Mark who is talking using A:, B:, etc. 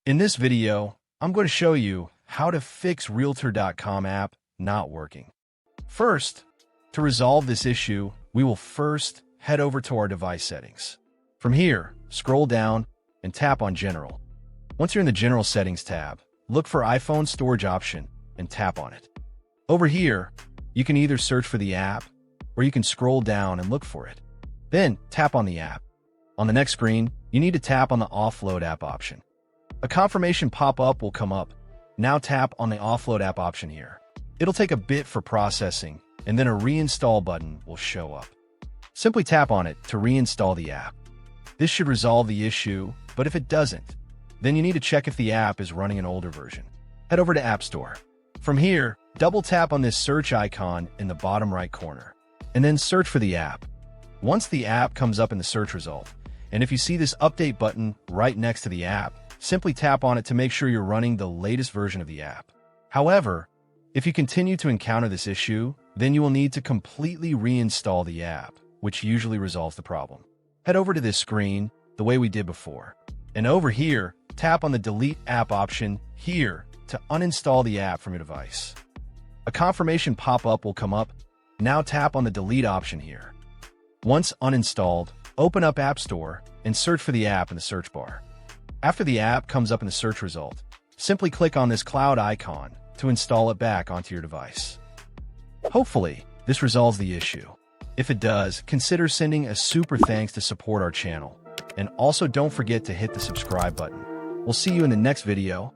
A: In this video, I'm going to show you how to fix Realtor.com app not working. First, to resolve this issue, we will first head over to our device settings. From here, scroll down and tap on General. Once you're in the General Settings tab, look for iPhone Storage option and tap on it. Over here, you can either search for the app or you can scroll down and look for it. Then tap on the app. On the next screen, you need to tap on the Offload app option. A confirmation pop-up will come up. Now tap on the Offload app option here. It'll take a bit for processing, and then a reinstall button will show up. Simply tap on it to reinstall the app. This should resolve the issue, but if it doesn't, then you need to check if the app is running an older version. Head over to App Store. From here, double tap on this search icon in the bottom right corner, and then search for the app. Once the app comes up in the search result, and if you see this update button right next to the app, simply tap on it to make sure you're running the latest version of the app. However, if you continue to encounter this issue, then you will need to completely reinstall the app, which usually resolves the problem. Head over to this screen the way we did before, and over here, tap on the Delete App option here to uninstall the app from your device. A confirmation pop-up will come up. Now tap on the Delete option here. Once uninstalled, open up App Store and search for the app in the search bar. After the app comes up in the search result, simply click on this cloud icon to install it back onto your device. Hopefully, this resolves the issue. If it does, consider sending a super thanks to support our channel. And also don't forget to hit the subscribe button. We'll see you in the next video.